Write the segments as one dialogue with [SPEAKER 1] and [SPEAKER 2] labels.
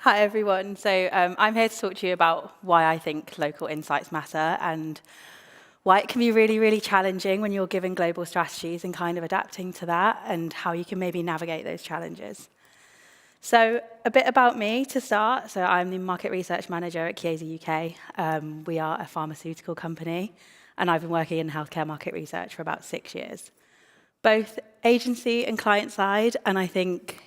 [SPEAKER 1] Hi, everyone. So I'm here to talk to you about why I think local insights matter and why it can be really, really challenging when you're given global strategies and kind of adapting to that and how you can maybe navigate those challenges. So a bit about me to start. So I'm the market research manager at Chiesi UK. We are a pharmaceutical company, and I've been working in healthcare market research for about 6 years, both agency and client side. And I think,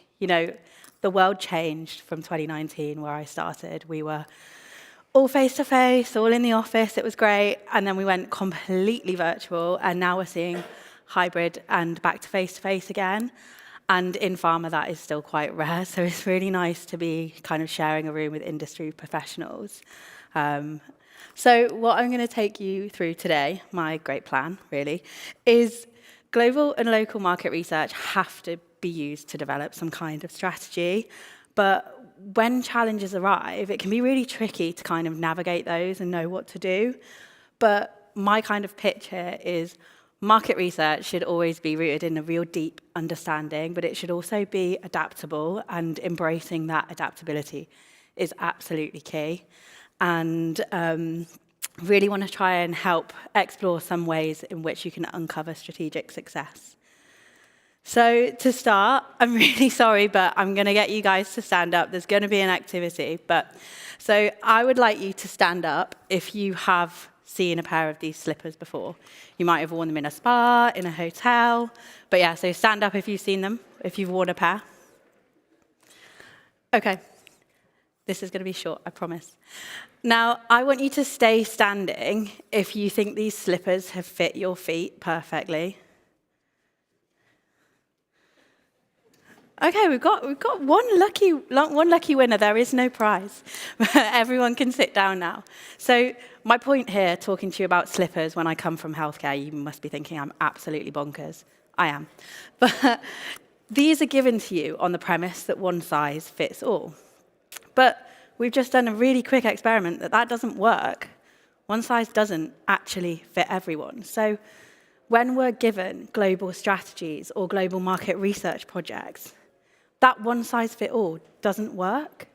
[SPEAKER 1] the world changed from 2019, where I started. We were all face-to-face, all in the office. It was great. And then we went completely virtual. And now we're seeing hybrid and back to face-to-face again. And in pharma, that is still quite rare. So it's really nice to be kind of sharing a room with industry professionals. So what I'm going to take you through today, my great plan, really, is global and local market research have to be used to develop some kind of strategy. But when challenges arrive, it can be really tricky to kind of navigate those and know what to do. But my kind of pitch here is market research should always be rooted in a real deep understanding, but it should also be adaptable, and embracing that adaptability is absolutely key. And really want to try and help explore some ways in which you can uncover strategic success. So to start, I'm really sorry, but I'm going to get you guys to stand up. There's going to be an activity. So I would like you to stand up if you have seen a pair of these slippers before. You might have worn them in a spa, in a hotel. But yeah, so stand up if you've seen them, if you've worn a pair. Okay. This is going to be short, I promise. Now, I want you to stay standing if you think these slippers have fit your feet perfectly. Okay, we've got one lucky winner. There is no prize. Everyone can sit down now. So my point here, talking to you about slippers when I come from healthcare, you must be thinking I'm absolutely bonkers. I am. But these are given to you on the premise that one size fits all. But we've just done a really quick experiment that doesn't work. One size doesn't actually fit everyone. So when we're given global strategies or global market research projects, that one-size-fit-all doesn't work.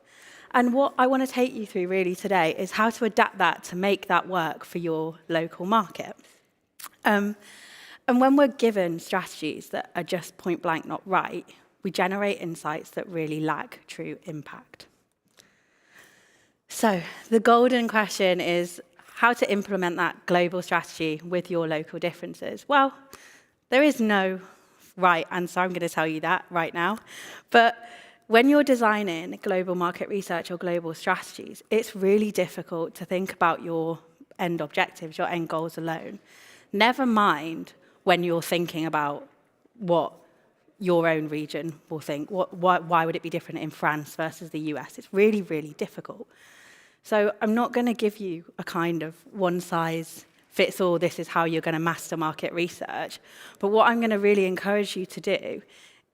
[SPEAKER 1] And what I want to take you through really today is how to adapt that to make that work for your local market. And when we're given strategies that are just point-blank not right, we generate insights that really lack true impact. So the golden question is how to implement that global strategy with your local differences. Well, there is no right answer. I'm going to tell you that right now. But when you're designing global market research or global strategies, it's really difficult to think about your end objectives, your end goals alone. Never mind when you're thinking about what your own region will think. Why would it be different in France versus the US? It's really, really difficult. So I'm not going to give you a kind of one-size-fits-all, this is how you're going to master market research. But what I'm going to really encourage you to do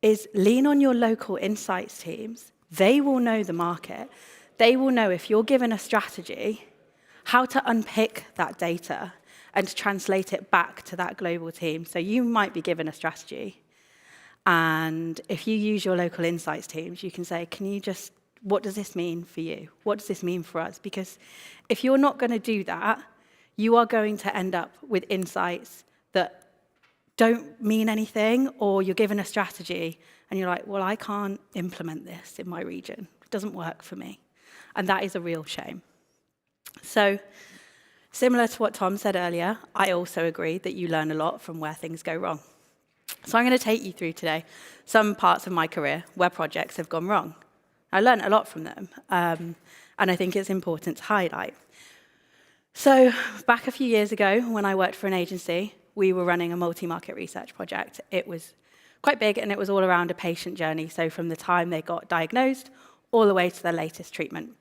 [SPEAKER 1] is lean on your local insights teams. They will know the market. They will know if you're given a strategy, how to unpick that data and to translate it back to that global team. So you might be given a strategy. And if you use your local insights teams, you can say, what does this mean for you? What does this mean for us? Because if you're not going to do that, you are going to end up with insights that don't mean anything, or you're given a strategy and you're like, well, I can't implement this in my region. It doesn't work for me. And that is a real shame. So similar to what Tom said earlier, I also agree that you learn a lot from where things go wrong. So I'm going to take you through today some parts of my career where projects have gone wrong. I learned a lot from them, and I think it's important to highlight. So back a few years ago, when I worked for an agency, we were running a multi-market research project. It was quite big, and it was all around a patient journey, so from the time they got diagnosed all the way to their latest treatment.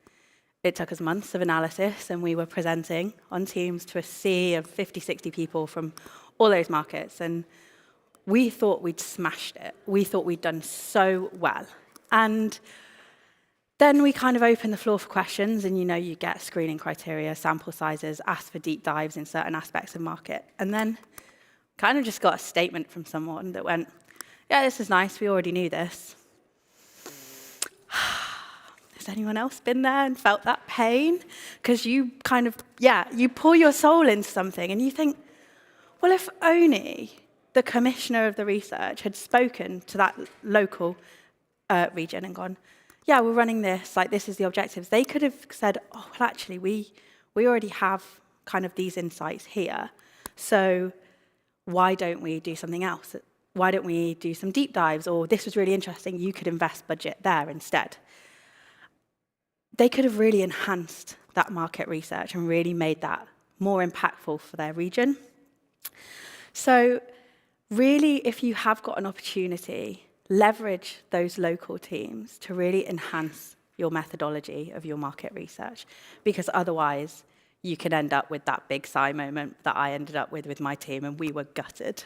[SPEAKER 1] It took us months of analysis, and we were presenting on Teams to a sea of 50, 60 people from all those markets, and we thought we'd smashed it. We thought we'd done so well. And then we kind of opened the floor for questions, and you get screening criteria, sample sizes, ask for deep dives in certain aspects of market. And then kind of just got a statement from someone that went, yeah, this is nice, we already knew this. Has anyone else been there and felt that pain? Because you kind of, you pour your soul into something and you think, well, if only the commissioner of the research had spoken to that local region and gone, yeah, we're running this, like this is the objectives. They could have said, oh, well, actually, we already have kind of these insights here. So why don't we do something else? Why don't we do some deep dives? Or this was really interesting, you could invest budget there instead. They could have really enhanced that market research and really made that more impactful for their region. So really, if you have got an opportunity, leverage those local teams to really enhance your methodology of your market research, because otherwise you can end up with that big sigh moment that I ended up with my team, and we were gutted.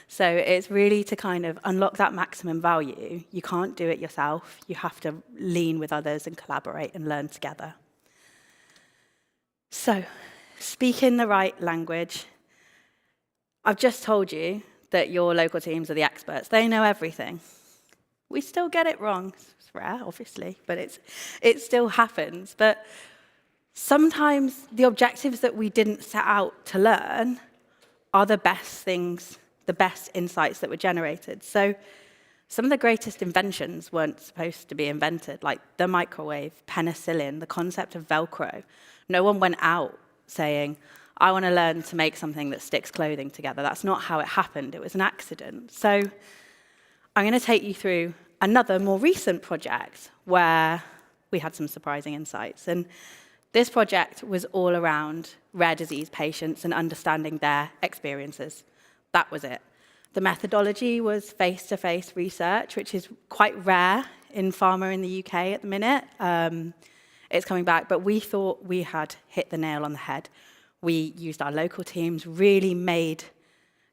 [SPEAKER 1] So it's really to kind of unlock that maximum value. You can't do it yourself. You have to lean with others and collaborate and learn together. So speaking the right language. I've just told you that your local teams are the experts. They know everything. We still get it wrong. It's rare, obviously, but it still happens. But sometimes the objectives that we didn't set out to learn are the best things, the best insights that were generated. So some of the greatest inventions weren't supposed to be invented, like the microwave, penicillin, the concept of Velcro. No one went out saying, I want to learn to make something that sticks clothing together. That's not how it happened. It was an accident. So I'm going to take you through another more recent project where we had some surprising insights. And this project was all around rare disease patients and understanding their experiences. That was it. The methodology was face-to-face research, which is quite rare in pharma in the UK at the minute. It's coming back, but we thought we had hit the nail on the head. We used our local teams, really made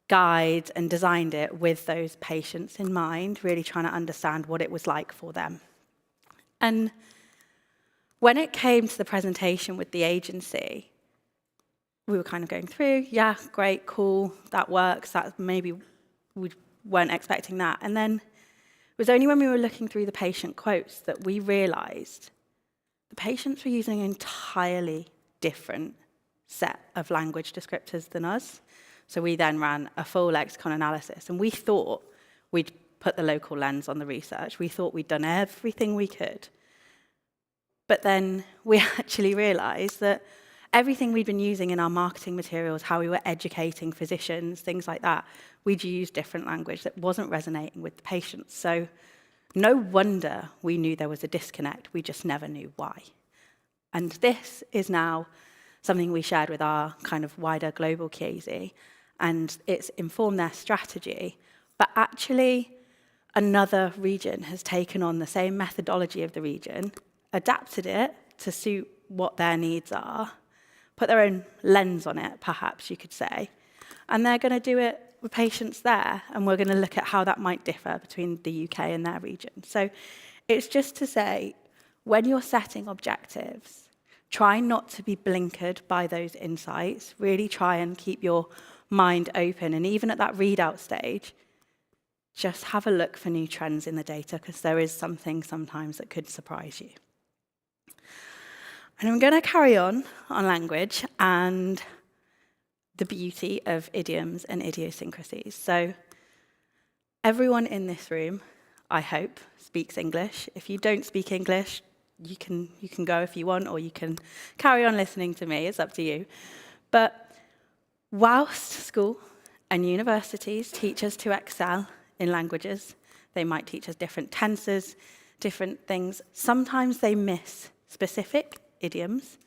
[SPEAKER 1] guides and designed it with those patients in mind, really trying to understand what it was like for them. And when it came to the presentation with the agency, we were kind of going through, yeah, great, cool, that works, that maybe we weren't expecting that. And then it was only when we were looking through the patient quotes that we realized the patients were using an entirely different set of language descriptors than us. So we then ran a full lexicon analysis, and we thought we'd put the local lens on the research. We thought we'd done everything we could. But then we actually realized that everything we'd been using in our marketing materials, how we were educating physicians, things like that, we'd used different language that wasn't resonating with the patients. So no wonder we knew there was a disconnect. We just never knew why. And this is now something we shared with our kind of wider global Chiesi, and it's informed their strategy. But actually, another region has taken on the same methodology of the region, adapted it to suit what their needs are, put their own lens on it, perhaps you could say, and they're going to do it with patients there, and we're going to look at how that might differ between the UK and their region. So it's just to say, when you're setting objectives, try not to be blinkered by those insights. Really try and keep your mind open. And even at that readout stage, just have a look for new trends in the data, because there is something sometimes that could surprise you. And I'm going to carry on language and the beauty of idioms and idiosyncrasies. So everyone in this room, I hope, speaks English. If you don't speak English, you can go if you want, or you can carry on listening to me. It's up to you. But whilst school and universities teach us to excel in languages, they might teach us different tenses, different things. Sometimes they miss specific idioms,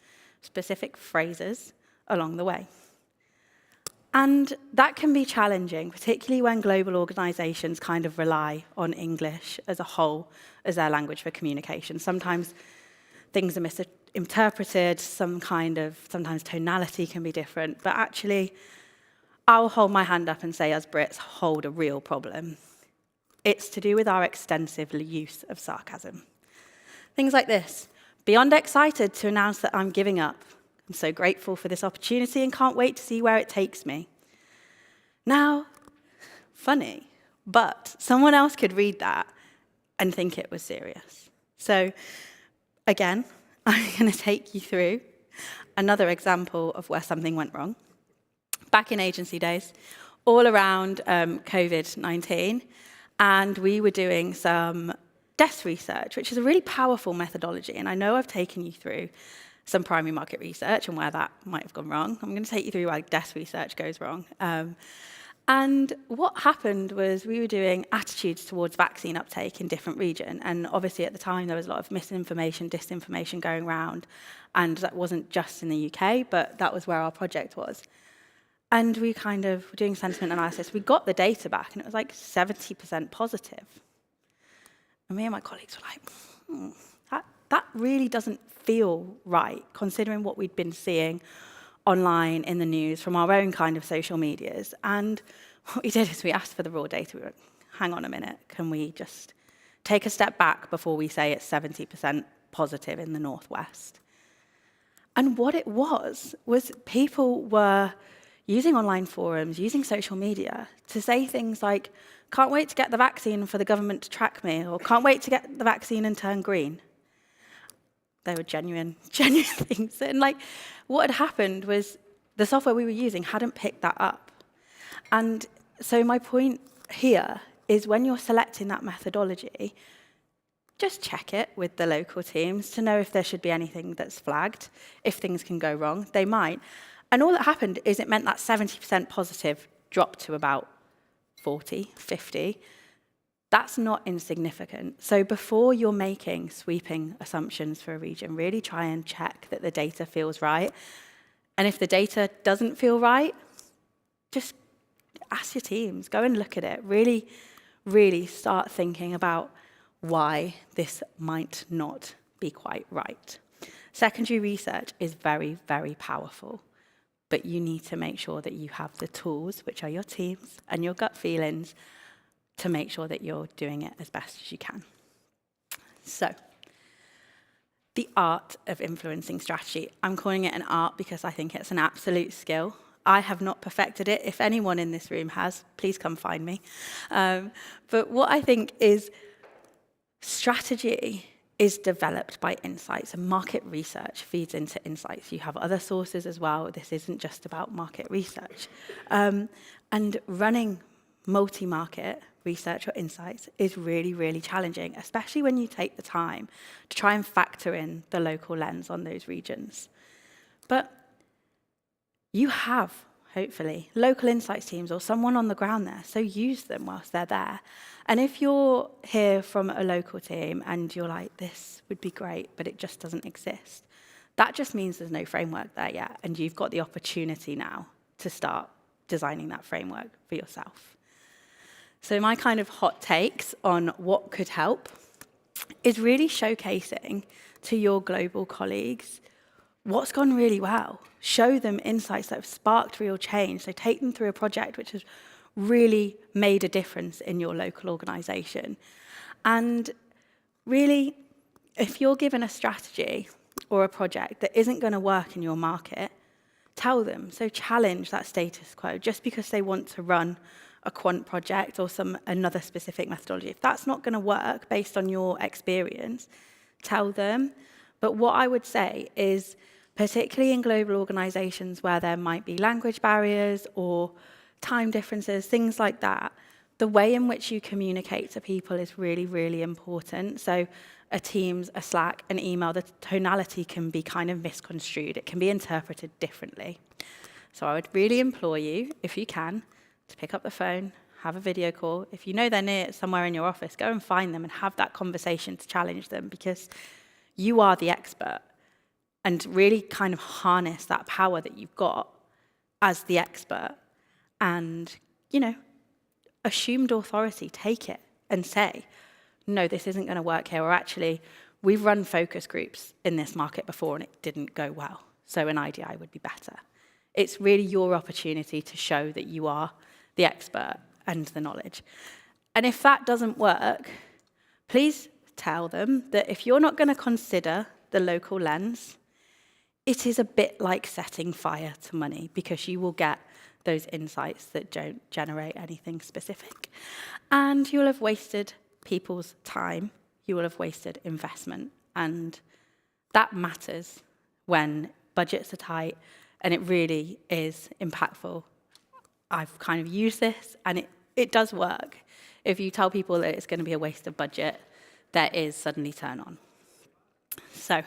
[SPEAKER 1] specific phrases along the way. And that can be challenging, particularly when global organizations kind of rely on English as a whole as their language for communication. Sometimes things are misinterpreted, sometimes tonality can be different, but actually, I'll hold my hand up and say, as Brits, hold a real problem. It's to do with our extensive use of sarcasm. Things like this: beyond excited to announce that I'm giving up. I'm so grateful for this opportunity and can't wait to see where it takes me. Now, funny, but someone else could read that and think it was serious. So again, I'm going to take you through another example of where something went wrong. Back in agency days, all around COVID-19, and we were doing some desk research, which is a really powerful methodology. And I know I've taken you through some primary market research and where that might have gone wrong. I'm going to take you through why desk research goes wrong. And what happened was we were doing attitudes towards vaccine uptake in different regions. And obviously at the time there was a lot of misinformation, disinformation going around. And that wasn't just in the UK, but that was where our project was. And we kind of were doing sentiment analysis. We got the data back and it was like 70% positive. And me and my colleagues were like, that really doesn't feel right, considering what we'd been seeing online in the news from our own kind of social medias. And what we did is we asked for the raw data. We went, hang on a minute, can we just take a step back before we say it's 70% positive in the Northwest? And what it was people were using online forums, using social media to say things like, can't wait to get the vaccine for the government to track me, or can't wait to get the vaccine and turn green. They were genuine things. And like, what had happened was the software we were using hadn't picked that up. And so my point here is when you're selecting that methodology, just check it with the local teams to know if there should be anything that's flagged. If things can go wrong, they might. And all that happened is it meant that 70% positive dropped to about 40, 50. That's not insignificant. So before you're making sweeping assumptions for a region, really try and check that the data feels right. And if the data doesn't feel right, just ask your teams, go and look at it. Really, really start thinking about why this might not be quite right. Secondary research is very, very powerful, but you need to make sure that you have the tools, which are your teams and your gut feelings, to make sure that you're doing it as best as you can. So, the art of influencing strategy. I'm calling it an art because I think it's an absolute skill. I have not perfected it. If anyone in this room has, please come find me. But what I think is strategy is developed by insights, and market research feeds into insights. You have other sources as well. This isn't just about market research. And running multi-market research or insights is really, really challenging, especially when you take the time to try and factor in the local lens on those regions. But you have, hopefully, local insights teams or someone on the ground there, so use them whilst they're there. And if you're here from a local team and you're like, this would be great, but it just doesn't exist, that just means there's no framework there yet, and you've got the opportunity now to start designing that framework for yourself. So my kind of hot takes on what could help is really showcasing to your global colleagues what's gone really well. Show them insights that have sparked real change. So take them through a project which has really made a difference in your local organisation. And really, if you're given a strategy or a project that isn't going to work in your market, tell them. So challenge that status quo. Just because they want to run a quant project or another specific methodology, if that's not going to work based on your experience, tell them. But what I would say is, particularly in global organizations where there might be language barriers or time differences, things like that, the way in which you communicate to people is really, really important. So a Teams, a Slack, an email, the tonality can be kind of misconstrued. It can be interpreted differently. So I would really implore you, if you can, to pick up the phone, have a video call. If you know they're near somewhere in your office, go and find them and have that conversation to challenge them, because you are the expert. And really kind of harness that power that you've got as the expert and, assumed authority, take it and say, no, this isn't going to work here, or actually, we've run focus groups in this market before and it didn't go well, so an IDI would be better. It's really your opportunity to show that you are the expert and the knowledge. And if that doesn't work, please tell them that if you're not going to consider the local lens, it is a bit like setting fire to money, because you will get those insights that don't generate anything specific. And you'll have wasted people's time, you will have wasted investment, and That matters when budgets are tight, and it really is impactful. I've kind of used this, and it does work. If you tell people that it's going to be a waste of budget, there is suddenly turn on. So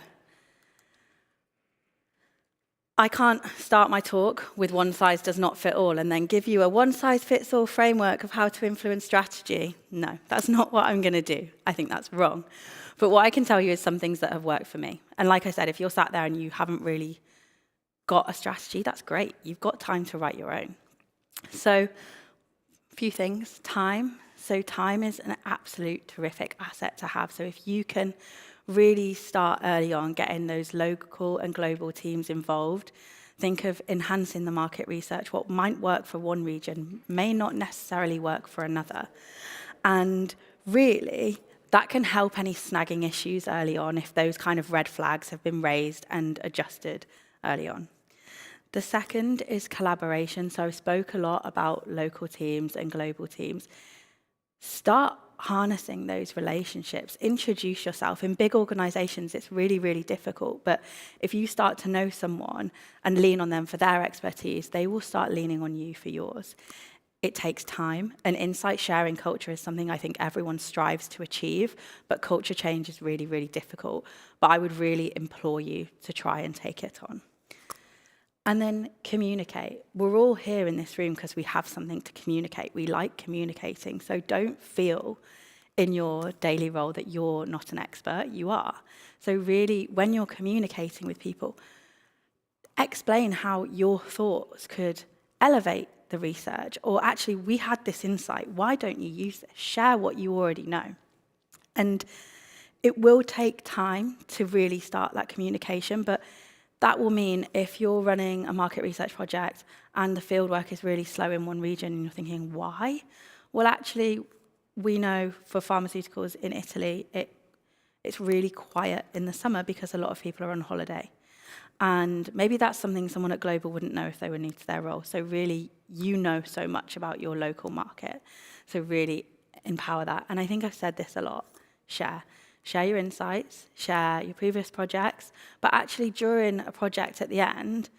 [SPEAKER 1] I can't start my talk with one size does not fit all and then give you a one size fits all framework of how to influence strategy. No, that's not what I'm going to do. I think that's wrong. But what I can tell you is some things that have worked for me. And like I said, if you're sat there and you haven't really got a strategy, that's great. You've got time to write your own. So a few things. Time. So time is an absolute terrific asset to have. So if you can really start early on getting those local and global teams involved, think of enhancing the market research. What might work for one region may not necessarily work for another. And really, that can help any snagging issues early on if those kind of red flags have been raised and adjusted early on. The second is collaboration. So I spoke a lot about local teams and global teams. Start harnessing those relationships. Introduce yourself. In big organizations, it's really, really difficult. But if you start to know someone and lean on them for their expertise, they will start leaning on you for yours. It takes time. An insight sharing culture is something I think everyone strives to achieve, but culture change is really, really difficult. But I would really implore you to try and take it on. And then communicate. We're all here in this room because we have something to communicate. We like communicating. So don't feel in your daily role that you're not an expert. You are. So really, when you're communicating with people, explain how your thoughts could elevate the research. Or actually, we had this insight. Why don't you use this? Share what you already know. And it will take time to really start that communication, but that will mean if you're running a market research project and the fieldwork is really slow in one region and you're thinking, why? Well, actually, we know for pharmaceuticals in Italy, it's really quiet in the summer because a lot of people are on holiday. And maybe that's something someone at Global wouldn't know if they were new to their role. So really, you know so much about your local market. So really empower that. And I think I've said this a lot, share. Share your insights, share your previous projects, but actually during a project at the end,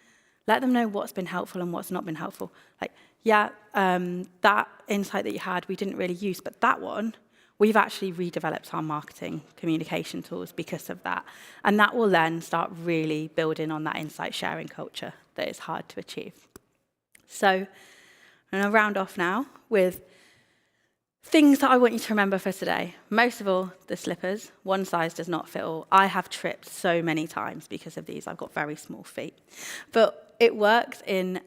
[SPEAKER 1] let them know what's been helpful and what's not been helpful. Like, yeah, that insight that you had, we didn't really use, but that one, we've actually redeveloped our marketing communication tools because of that. And that will then start really building on that insight sharing culture that is hard to achieve. So I'm going to round off now with things that I want you to remember for today. Most of all, the slippers. One size does not fit all. I have tripped so many times because of these. I've got very small feet. But it works in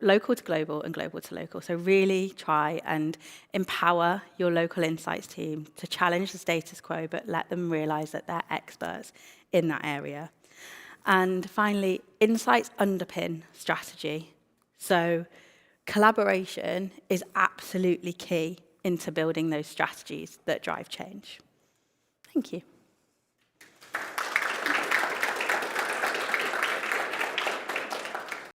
[SPEAKER 1] local to global and global to local. So really try and empower your local insights team to challenge the status quo, but let them realize that they're experts in that area. And finally, insights underpin strategy. So collaboration is absolutely key into building those strategies that drive change. Thank you.